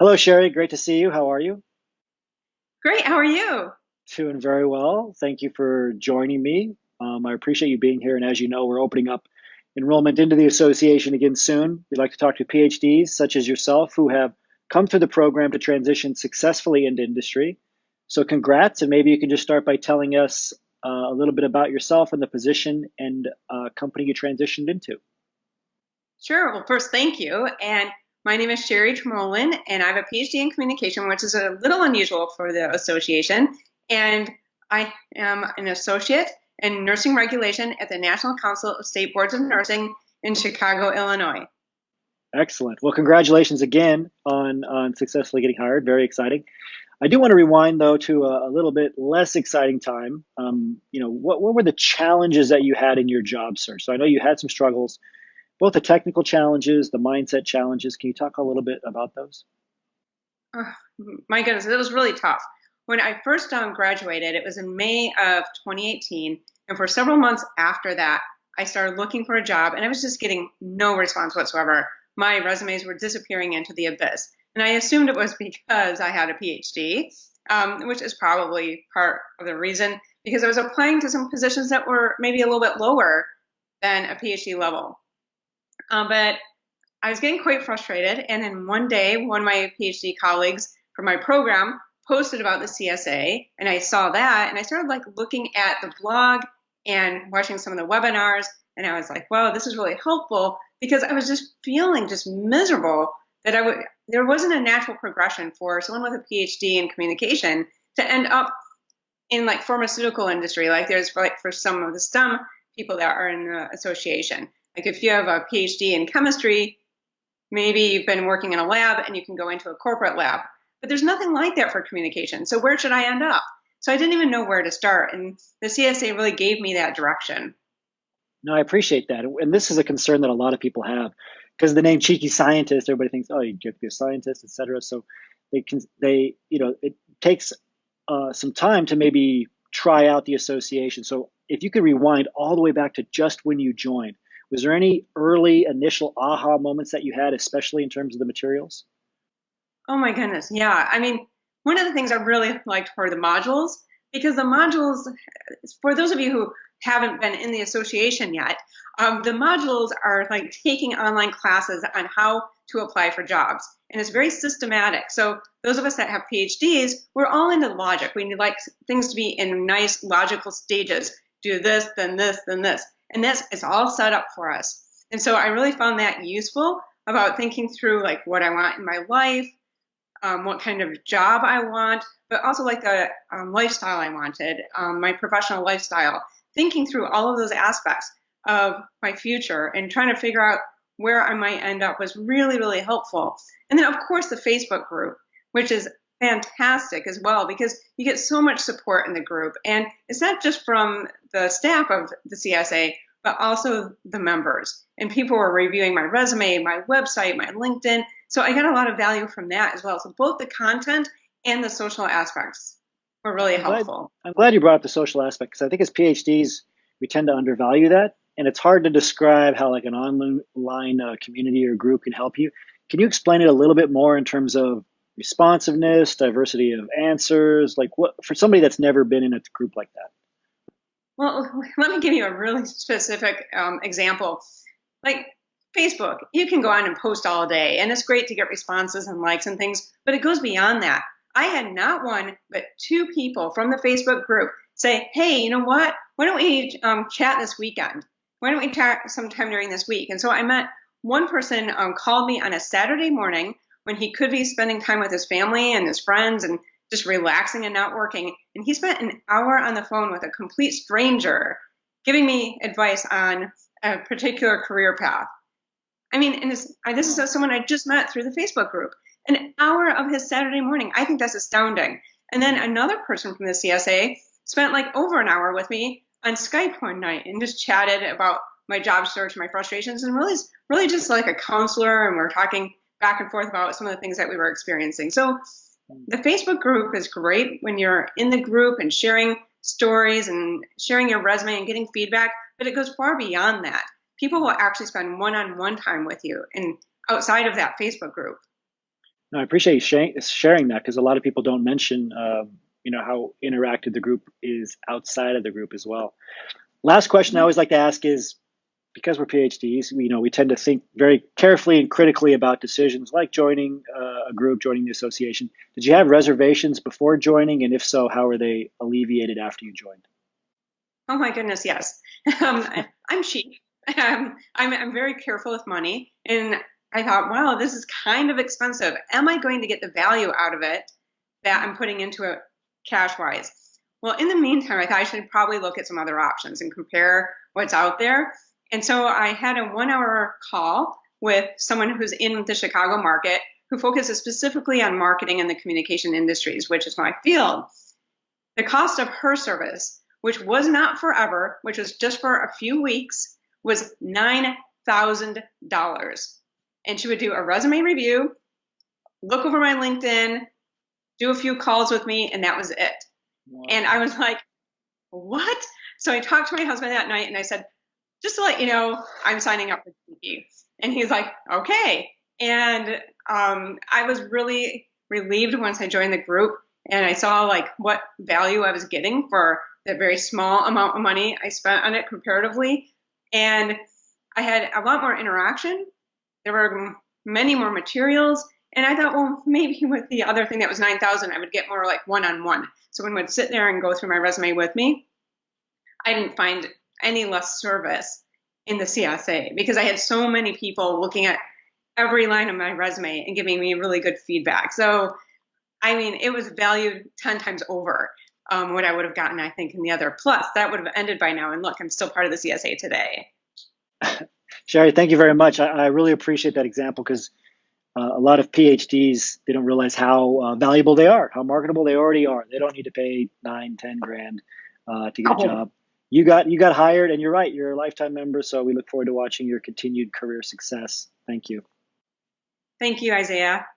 Hello, Sherry. Great to see you. How are you? Great. How are you? Doing very well. Thank you for joining me. I appreciate you being here. And as you know, we're opening up enrollment into the association again soon. We'd like to talk to PhDs such as yourself who have come through the program to transition successfully into industry. So, congrats. And maybe you can just start by telling us a little bit about yourself and the position and company you transitioned into. Sure. Well, first, thank you. And my name is Sherri Ter Molen, and I have a PhD in communication, which is a little unusual for the association. And I am an associate in nursing regulation at the National Council of State Boards of Nursing in Chicago, Illinois. Excellent. Well, congratulations again on successfully getting hired. Very exciting. I do want to rewind though to a little bit less exciting time. What were the challenges that you had in your job search? So I know you had some struggles, both the technical challenges, the mindset challenges. Can you talk a little bit about those? Oh, my goodness, it was really tough. When I first graduated, it was in May of 2018. And for several months after that, I started looking for a job and I was just getting no response whatsoever. My resumes were disappearing into the abyss. And I assumed it was because I had a PhD, which is probably part of the reason because I was applying to some positions that were maybe a little bit lower than a PhD level. But I was getting quite frustrated. And then one day, one of my PhD colleagues from my program posted about the CSA, and I saw that, and I started like looking at the blog and watching some of the webinars, and I was like, wow, this is really helpful because I was just feeling just miserable that there wasn't a natural progression for someone with a PhD in communication to end up in like pharmaceutical industry, like there's like for some of the STEM people that are in the association. Like if you have a PhD in chemistry, maybe you've been working in a lab and you can go into a corporate lab. But there's nothing like that for communication. So where should I end up? So I didn't even know where to start. And the CSA really gave me that direction. No, I appreciate that. And this is a concern that a lot of people have because the name cheeky scientist, everybody thinks, oh, you have to be a scientist, et cetera. So it takes some time to maybe try out the association. So if you could rewind all the way back to just when you joined, was there any early initial aha moments that you had, especially in terms of the materials? Oh my goodness. Yeah. I mean, one of the things I really liked were the modules because the modules, for those of you who haven't been in the association yet, the modules are like taking online classes on how to apply for jobs. And it's very systematic. So those of us that have PhDs, we're all into logic. We like things to be in nice logical stages. Do this, then this, then this. And that's it's all set up for us. And so I really found that useful about thinking through like what I want in my life, what kind of job I want, but also like the lifestyle I wanted, my professional lifestyle, thinking through all of those aspects of my future and trying to figure out where I might end up was really, really helpful. And then, of course, the Facebook group, which is fantastic as well because you get so much support in the group. And it's not just from the staff of the CSA, but also the members. And people were reviewing my resume, my website, my LinkedIn. So I got a lot of value from that as well. So both the content and the social aspects were really I'm glad helpful. I'm glad you brought up the social aspect because I think as PhDs we tend to undervalue that, and it's hard to describe how like an online community or group can help you. Can you explain it a little bit more in terms of responsiveness, diversity of answers, like what for somebody that's never been in a group like that? Well, let me give you a really specific example. Like Facebook, you can go on and post all day, and it's great to get responses and likes and things, but it goes beyond that. I had not one, but two people from the Facebook group say, hey, you know what? Why don't we chat this weekend? Why don't we chat sometime during this week? And so I met one person called me on a Saturday morning when he could be spending time with his family and his friends and just relaxing and not working. And he spent an hour on the phone with a complete stranger giving me advice on a particular career path. I mean, and this Wow. is someone I just met through the Facebook group. An hour of his Saturday morning. I think that's astounding. And then another person from the CSA spent like over an hour with me on Skype one night and just chatted about my job search, my frustrations, and really just like a counselor. And we're talking back and forth about some of the things that we were experiencing. So the Facebook group is great when you're in the group and sharing stories and sharing your resume and getting feedback, but it goes far beyond that. People will actually spend one-on-one time with you and outside of that Facebook group. No, I appreciate you sharing that because a lot of people don't mention, how interactive the group is outside of the group as well. Last question I always like to ask is, because we're PhDs, we tend to think very carefully and critically about decisions like joining a group, joining the association. Did you have reservations before joining, and if so, how are they alleviated after you joined? Oh my goodness, yes. I'm cheap. I'm very careful with money, and I thought, wow, this is kind of expensive. Am I going to get the value out of it that I'm putting into it cash wise? Well, in the meantime, I thought I should probably look at some other options and compare what's out there. And so I had a 1 hour call with someone who's in the Chicago market who focuses specifically on marketing and the communication industries, which is my field. The cost of her service, which was not forever, which was just for a few weeks, was $9,000. And she would do a resume review, look over my LinkedIn, do a few calls with me, and that was it. Wow. And I was like, what? So I talked to my husband that night and I said, just to let you know, I'm signing up for TV. And he's like, okay. And I was really relieved once I joined the group and I saw like what value I was getting for the very small amount of money I spent on it comparatively. And I had a lot more interaction. There were many more materials. And I thought, well, maybe with the other thing that was 9,000, I would get more like one-on-one. So when would sit there and go through my resume with me, I didn't find any less service in the CSA because I had so many people looking at every line of my resume and giving me really good feedback. So, I mean, it was valued 10 times over what I would have gotten, I think, in the other. Plus, that would have ended by now. And look, I'm still part of the CSA today. Sherri, thank you very much. I really appreciate that example because a lot of PhDs, they don't realize how valuable they are, how marketable they already are. They don't need to pay 9, 10 grand to get a Oh, job. You got hired, and you're right. You're a lifetime member, so we look forward to watching your continued career success. Thank you. thank you, Isaiah.